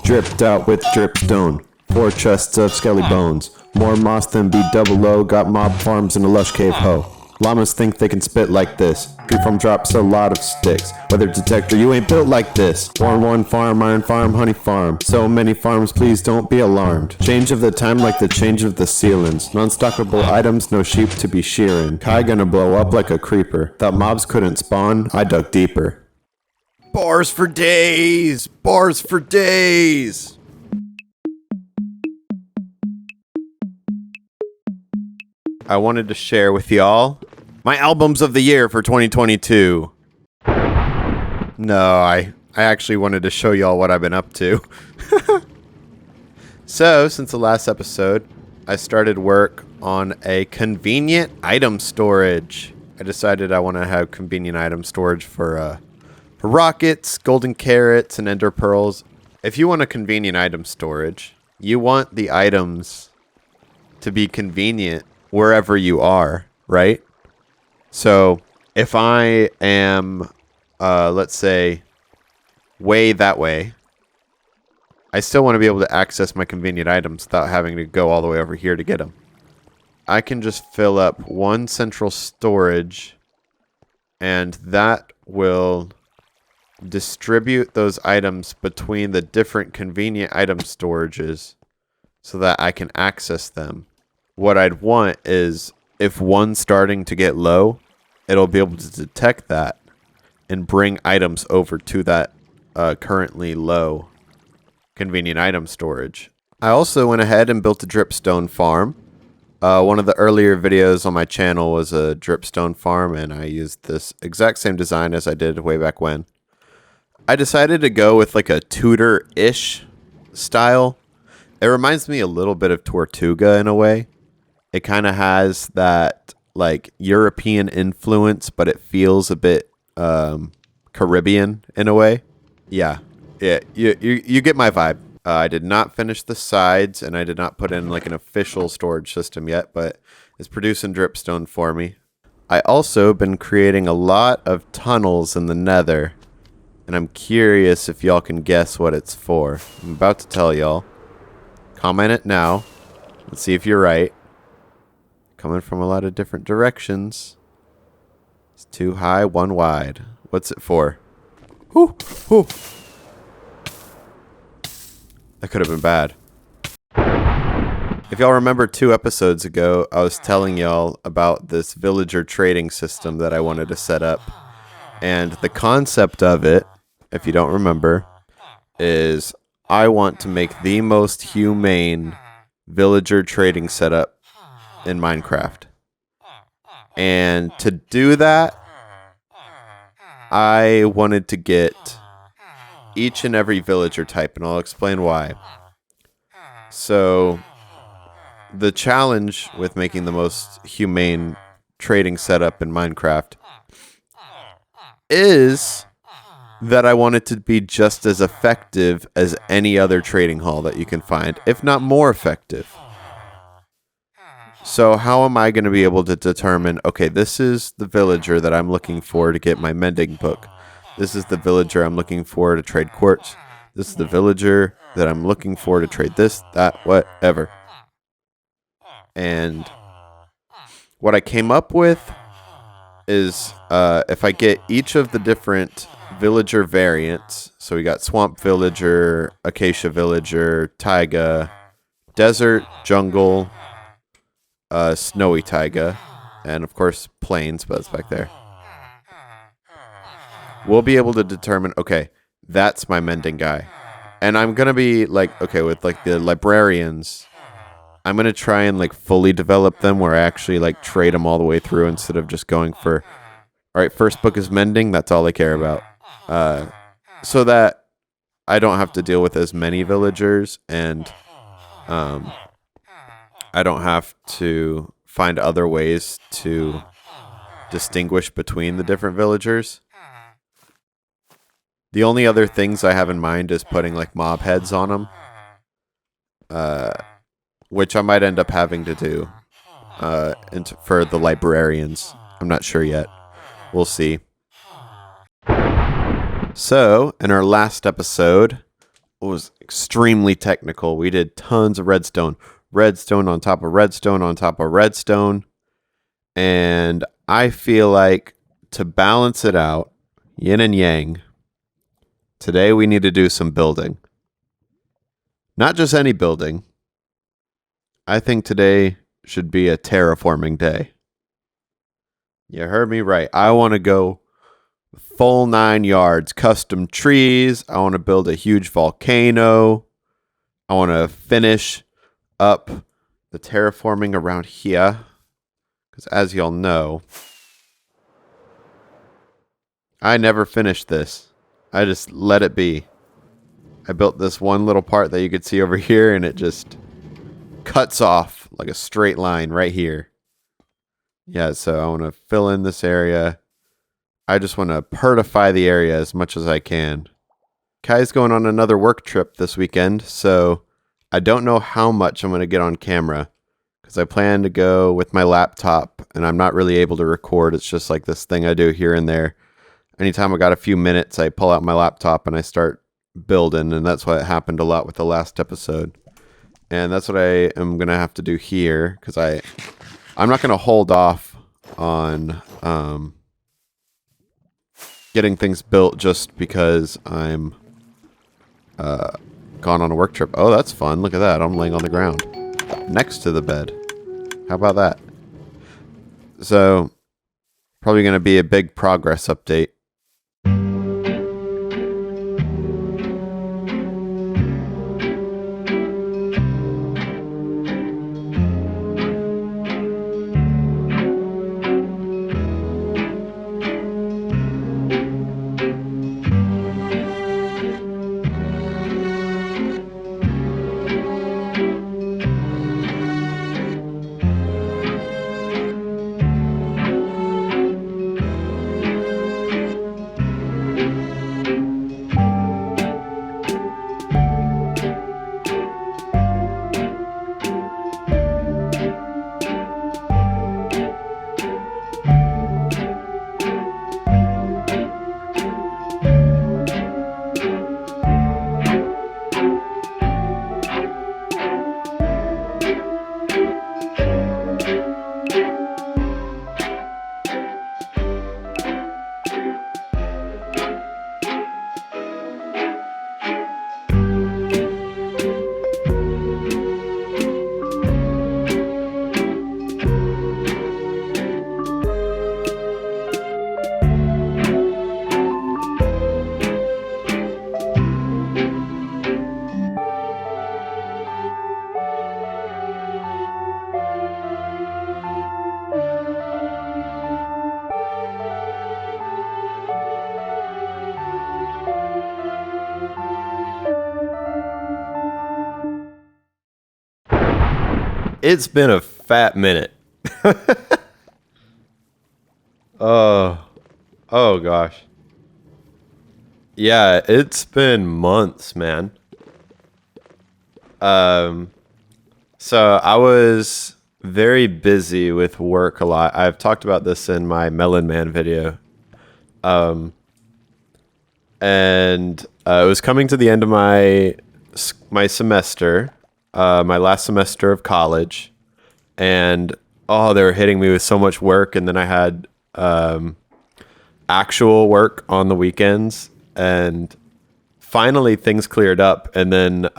Dripped out with dripstone. 4 chests of skelly bones. More moss than B00. Got mob farms in a lush cave hoe. Llamas think they can spit like this. Freeform drops a lot of sticks. Weather detector, you ain't built like this. One farm, iron farm, honey farm. So many farms, please don't be alarmed. Change of the time like the change of the ceilings. Non-stockable items, no sheep to be shearing. Kai gonna blow up like a creeper. Thought mobs couldn't spawn, I dug deeper. Bars for days! Bars for days! I wanted to share with y'all my albums of the year for 2022. No, I actually wanted to show y'all what I've been up to. So, since the last episode, I started work on a convenient item storage. I decided I want to have convenient item storage for rockets, golden carrots, and ender pearls. If you want a convenient item storage, you want the items to be convenient wherever you are, right? So if I am, let's say, way that way, I still want to be able to access my convenient items without having to go all the way over here to get them. I can just fill up one central storage, and that will distribute those items between the different convenient item storages so that I can access them. What I'd want is if one's starting to get low, it'll be able to detect that and bring items over to that currently low convenient item storage. I also went ahead and built a dripstone farm. One of the earlier videos on my channel was a dripstone farm, and I used this exact same design as I did way back when. I decided to go with like a Tudor-ish style. It reminds me a little bit of Tortuga in a way. It kind of has that like European influence, but it feels a bit Caribbean in a way. Yeah, you get my vibe. I did not finish the sides, and I did not put in like an official storage system yet, but it's producing dripstone for me. I also been creating a lot of tunnels in the nether, and I'm curious if y'all can guess what it's for. I'm about to tell y'all. Comment it now. Let's see if you're right. Coming from a lot of different directions. It's 2 high, 1 wide. What's it for? Whew, whew. That could have been bad. If y'all remember 2 episodes ago, I was telling y'all about this villager trading system that I wanted to set up. And the concept of it, if you don't remember, is I want to make the most humane villager trading setup in Minecraft. And to do that, I wanted to get each and every villager type, and I'll explain why. So, the challenge with making the most humane trading setup in Minecraft is that I want it to be just as effective as any other trading hall that you can find, if not more effective. So how am I going to be able to determine, okay, this is the villager that I'm looking for to get my mending book. This is the villager I'm looking for to trade quartz. This is the villager that I'm looking for to trade this, that, whatever. And what I came up with is if I get each of the different villager variants, so we got swamp villager, acacia villager, taiga, desert, jungle, snowy taiga, and of course plains, but it's back there. We'll be able to determine, okay, that's my mending guy. And I'm going to be like, okay, with like the librarians, I'm going to try and like fully develop them where I actually like trade them all the way through instead of just going for, all right, first book is mending, that's all I care about. So that I don't have to deal with as many villagers, and I don't have to find other ways to distinguish between the different villagers. The only other things I have in mind is putting like mob heads on them, which I might end up having to do for the librarians. I'm not sure yet. We'll see. So, in our last episode, was extremely technical. We did tons of redstone. Redstone on top of redstone on top of redstone. And I feel like to balance it out, yin and yang, today we need to do some building. Not just any building. I think today should be a terraforming day. You heard me right. I want to go full 9 yards, custom trees. I want to build a huge volcano. I want to finish up the terraforming around here. Because as y'all know, I never finished this. I just let it be. I built this one little part that you could see over here, and it just cuts off like a straight line right here. Yeah, so I want to fill in this area. I just want to pertify the area as much as I can. Kai's going on another work trip this weekend, so I don't know how much I'm going to get on camera because I plan to go with my laptop, and I'm not really able to record. It's just like this thing I do here and there. Anytime I got a few minutes, I pull out my laptop and I start building, and that's what happened a lot with the last episode. And that's what I am going to have to do here because I'm not going to hold off on getting things built just because I'm gone on a work trip. Oh, that's fun. Look at that. I'm laying on the ground next to the bed. How about that? So, probably going to be a big progress update. It's been a fat minute. Oh gosh. Yeah, it's been months, man. So I was very busy with work a lot. I've talked about this in my Melon Man video. And it was coming to the end of my semester, my last semester of college, and they were hitting me with so much work, and then I had actual work on the weekends, and finally things cleared up, and then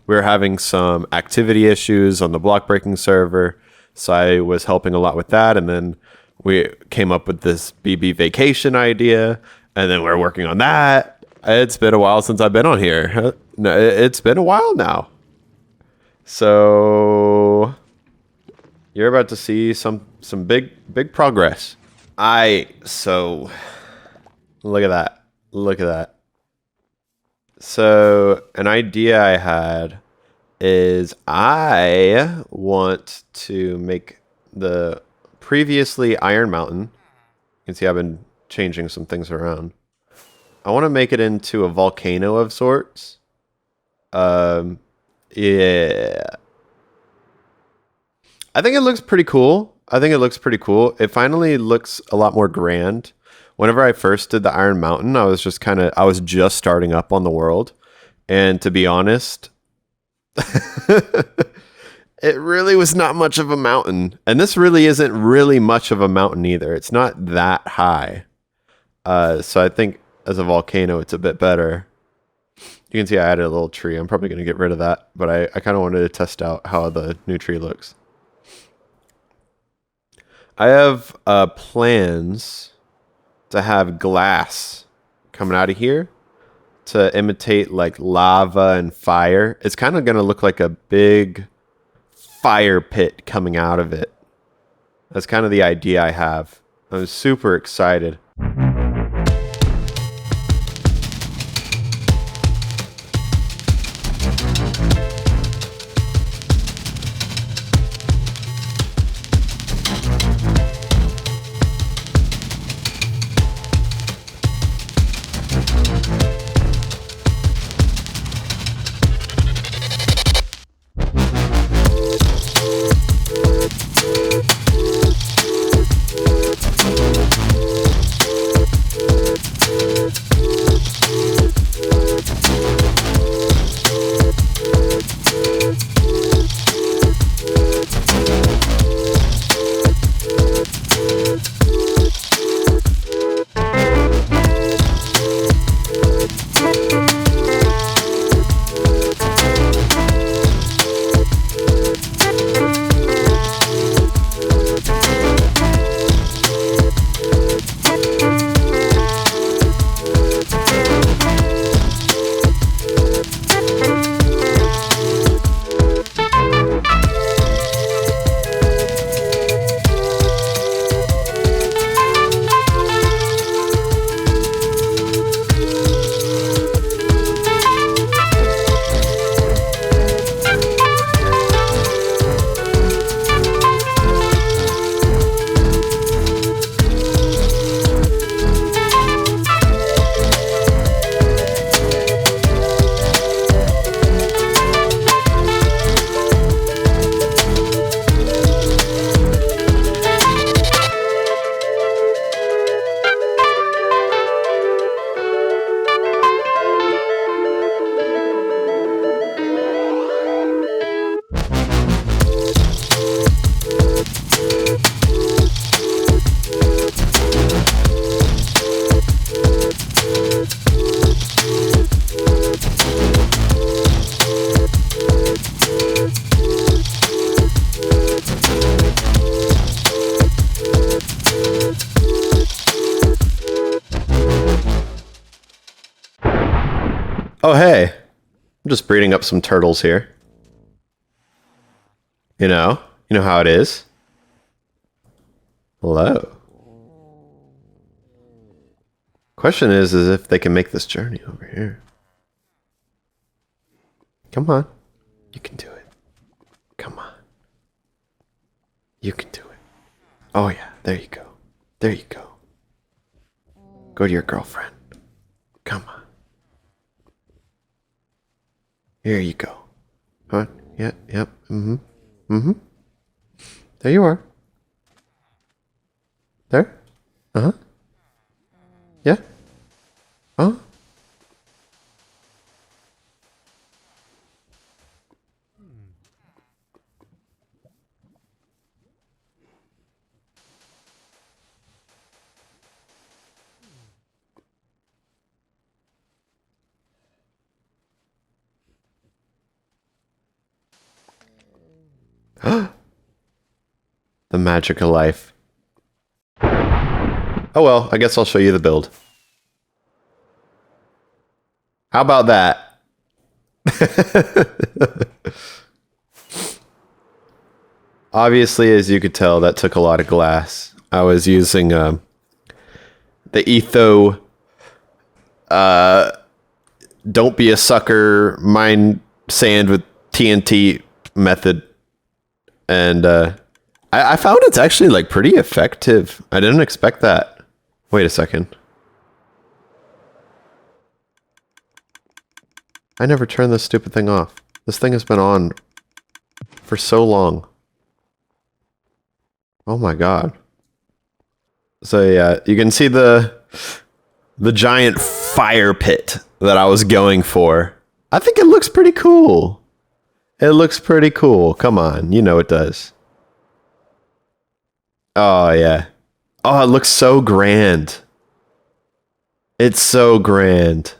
we were having some activity issues on the block breaking server, so I was helping a lot with that, and then we came up with this BB vacation idea, and then we're working on that. It's been a while since I've been on here. No, it's been a while now. So you're about to see some big progress. So look at that. Look at that. So an idea I had is I want to make the previously Iron Mountain. You can see I've been changing some things around. I want to make it into a volcano of sorts. Yeah. I think it looks pretty cool. It finally looks a lot more grand. Whenever I first did the Iron Mountain, I was just starting up on the world. And to be honest, it really was not much of a mountain. And this really isn't really much of a mountain either. It's not that high. So I think as a volcano, it's a bit better. You can see I added a little tree. I'm probably going to get rid of that, but I kind of wanted to test out how the new tree looks. I have plans to have glass coming out of here to imitate like lava and fire. It's kind of going to look like a big fire pit coming out of it. That's kind of the idea I have. I'm super excited. Oh, hey. I'm just breeding up some turtles here. You know how it is. Hello. Question is if they can make this journey over here. Come on. You can do it. Come on. You can do it. Oh yeah, there you go. There you go. Go to your girlfriend. Come on. Here you go. Come on. Yeah, yep. Mm-hmm. Mm-hmm. There you are. There? Uh-huh. Yeah? Oh? The magic of life. Oh well, I guess I'll show you the build. How about that? Obviously, as you could tell, that took a lot of glass. I was using the Etho don't be a sucker, mine sand with TNT method. And I found it's actually like pretty effective. I didn't expect that. Wait a second. I never turned this stupid thing off. This thing has been on for so long. Oh my god. So yeah, you can see the giant fire pit that I was going for. I think it looks pretty cool. It looks pretty cool. Come on, you know it does. Oh, yeah. Oh, it looks so grand. It's so grand.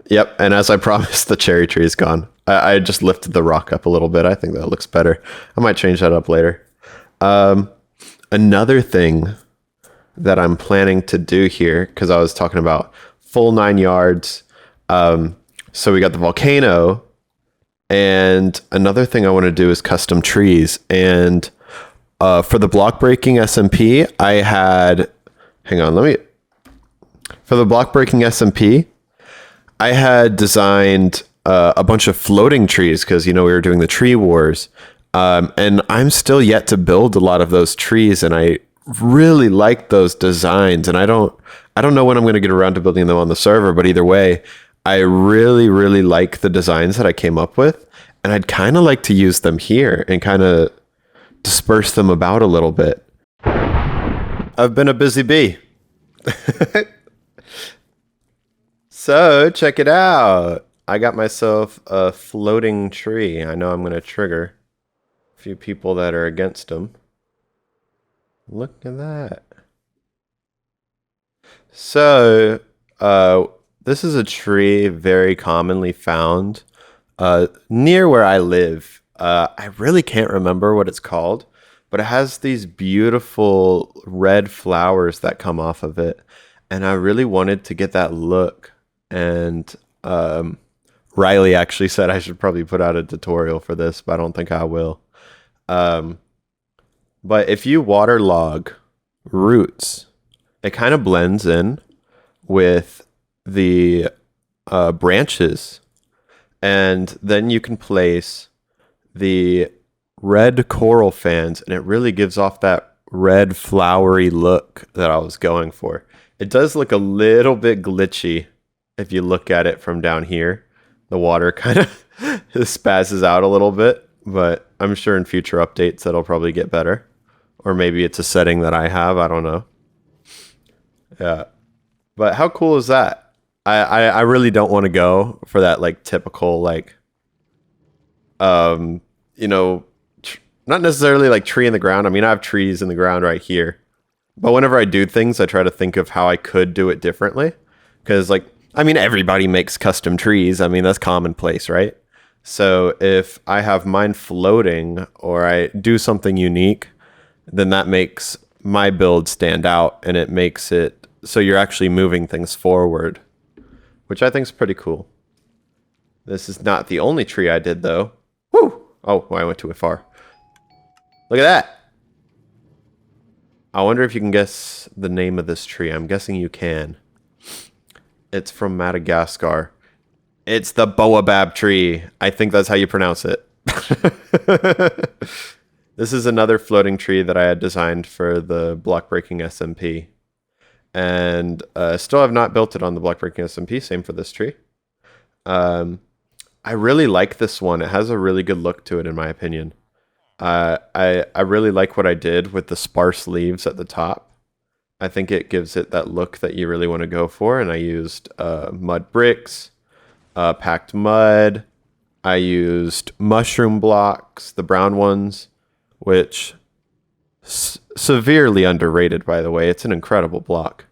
Yep, and as I promised, the cherry tree is gone. I just lifted the rock up a little bit. I think that looks better. I might change that up later. Another thing that I'm planning to do here, because I was talking about full 9 yards. So we got the volcano, and another thing I want to do is custom trees. And for the block breaking SMP, I had, hang on, for the block breaking SMP, I had designed a bunch of floating trees because, we were doing the tree wars. And I'm still yet to build a lot of those trees, and I really like those designs. And I don't know when I'm going to get around to building them on the server, but either way, I really, really like the designs that I came up with, and I'd kind of like to use them here and kind of disperse them about a little bit. I've been a busy bee. So check it out. I got myself a floating tree. I know I'm going to trigger a few people that are against them. Look at that. So, this is a tree very commonly found near where I live. I really can't remember what it's called, but it has these beautiful red flowers that come off of it. And I really wanted to get that look. And Riley actually said I should probably put out a tutorial for this, but I don't think I will. But if you waterlog roots, it kind of blends in with the branches. And then you can place the red coral fans, and it really gives off that red flowery look that I was going for. It does look a little bit glitchy if you look at it from down here. The water kind of spazzes out a little bit, but I'm sure in future updates that'll probably get better. Or maybe it's a setting that I have, I don't know. Yeah. But how cool is that? I really don't want to go for that like typical like not necessarily like tree in the ground. I mean, I have trees in the ground right here. But whenever I do things, I try to think of how I could do it differently. Because everybody makes custom trees. I mean, that's commonplace, right? So if I have mine floating or I do something unique, then that makes my build stand out, and it makes it so you're actually moving things forward, which I think is pretty cool. This is not the only tree I did, though. Woo! Oh, I went too far. Look at that! I wonder if you can guess the name of this tree. I'm guessing you can. It's from Madagascar. It's the baobab tree. I think that's how you pronounce it. This is another floating tree that I had designed for the block breaking SMP. And still have not built it on the block breaking SMP. Same for this tree. I really like this one. It has a really good look to it, in my opinion. I really like what I did with the sparse leaves at the top. I think it gives it that look that you really want to go for. And I used mud bricks, packed mud. I used mushroom blocks, the brown ones, which severely underrated, by the way. It's an incredible block.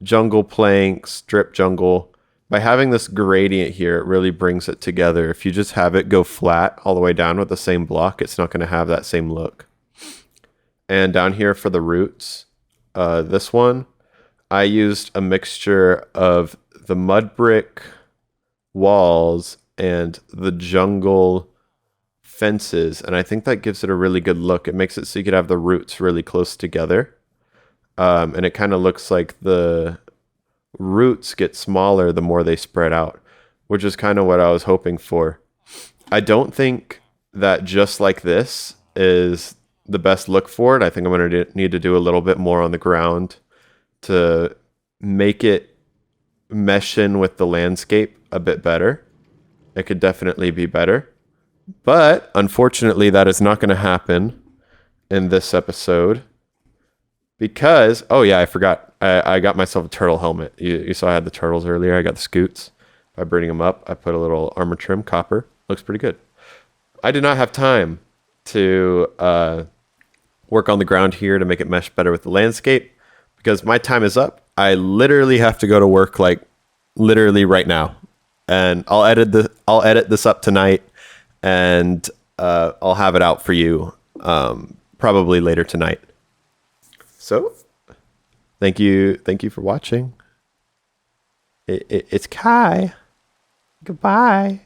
Jungle planks, drip jungle. By having this gradient here, it really brings it together. If you just have it go flat all the way down with the same block, it's not going to have that same look. And down here for the roots, this one, I used a mixture of the mud brick walls and the jungle fences, and I think that gives it a really good look. It makes it so you could have the roots really close together, and it kind of looks like the roots get smaller the more they spread out, which is kind of what I was hoping for. I don't think that just like this is the best look for it. I think I'm going to need to do a little bit more on the ground to make it mesh in with the landscape a bit better. It could definitely be better. But unfortunately, that is not going to happen in this episode because, oh yeah, I forgot. I got myself a turtle helmet. You saw I had the turtles earlier. I got the scoots. by burning them up. I put a little armor trim copper. Looks pretty good. I did not have time to work on the ground here to make it mesh better with the landscape because my time is up. I literally have to go to work like literally right now, and I'll edit this up tonight, and I'll have it out for you probably later tonight. So thank you for watching. It's Kai. Goodbye.